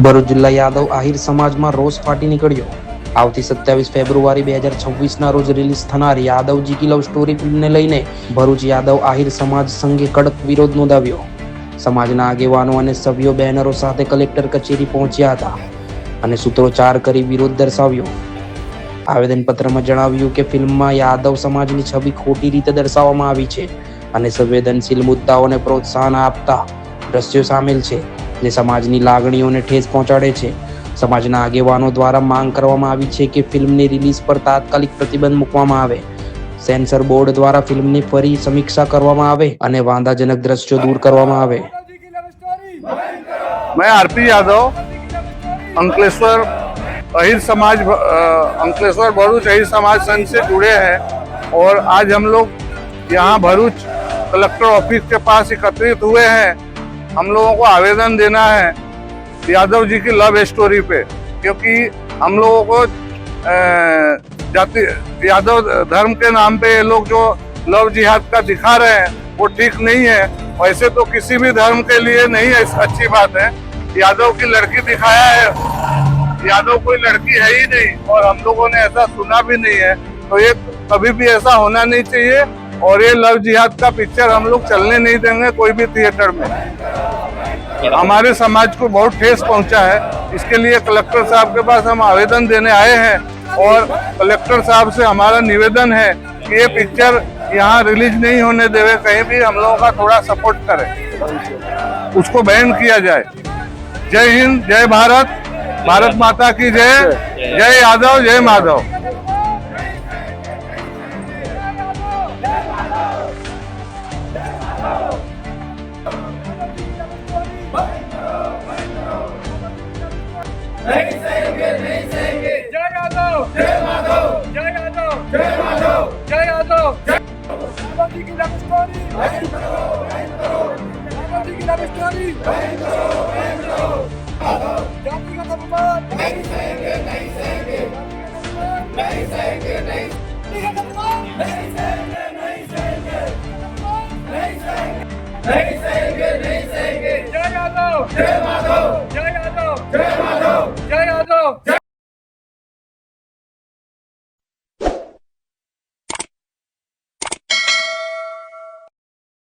ભરૂચ જિલ્લા યાદવ આહિર સમાજમાં રોષ ફાટી નીકળ્યો. આવતી 27 ફેબ્રુઆરી 2026ના રોજ રિલીઝ થનાર યાદવજી કી લવ સ્ટોરી ફિલ્મને લઈને ભરૂચ યાદવ આહિર સમાજ સંઘે કડક વિરોધ નોંધાવ્યો. સમાજના આગેવાનો અને સભ્યો બેનરો સાથે કલેક્ટર કચેરી પહોંચ્યા હતા અને સૂત્રોચ્ચાર કરી વિરોધ દર્શાવ્યો. આવેદનપત્રમાં જણાવ્યું કે ફિલ્મમાં યાદવ સમાજની છબી ખોટી રીતે દર્શાવવામાં આવી છે અને સંવેદનશીલ મુદ્દાઓને પ્રોત્સાહન આપતા દ્રશ્યો સામેલ છે જે સમાજની લાગણીઓને ઠેસ પહોંચાડે છે. સમાજના આગેવાનો દ્વારા માંગ કરવામાં આવી છે કે ફિલ્મની રિલીઝ પર તાત્કાલિક પ્રતિબંધ મૂકવામાં આવે, સેન્સર બોર્ડ દ્વારા ફિલ્મની ફરી સમીક્ષા કરવામાં આવે અને વાંધાજનક દ્રશ્યો દૂર કરવામાં આવે. मैं आरपी यादव अंकलेश्वर अहिर समाज अंकलेश्वर भरूच अहिर समाज संघ से जुड़े हैं और आज हम लोग यहाँ भरूच कलेक्टर ऑफिस के पास एकत्रित हुए हैं. हम लोगों को आवेदन देना है यादव जी की लव स्टोरी पे, क्योंकि हम लोगों को जाति यादव धर्म के नाम पे ये लोग जो लव जिहाद का दिखा रहे हैं वो ठीक नहीं है. वैसे तो किसी भी धर्म के लिए नहीं है अच्छी बात है. यादव की लड़की दिखाया है, यादव कोई लड़की है ही नहीं और हम लोगों ने ऐसा सुना भी नहीं है, तो ये कभी भी ऐसा होना नहीं चाहिए. और ये लव जिहाद का पिक्चर हम लोग चलने नहीं देंगे कोई भी थिएटर में. हमारे समाज को बहुत ठेस पहुंचा है. इसके लिए कलेक्टर साहब के पास हम आवेदन देने आए हैं और कलेक्टर साहब से हमारा निवेदन है कि ये पिक्चर यहाँ रिलीज नहीं होने देवे, कहीं भी हम लोगों का थोड़ा सपोर्ट करें, उसको बैन किया जाए. जय हिंद, जय भारत, भारत माता की जय. जय यादव, जय माधव. नहीं सहेंगे, नहीं सहेंगे. जय यादव, जय माधव, जय यादव, जय माधव, जय यादव. यादव जी की लव स्टोरी, यादव जी की लव स्टोरी, जातिगत अपमान नहीं सहेंगे, नहीं सहेंगे, नहीं सहेंगे, नहीं जातिगत अपमान नहीं सहेंगे, नहीं सहेंगे, नहीं सहेंगे, नहीं सहेंगे, नहीं सहेंगे. जय यादव, जय माधव,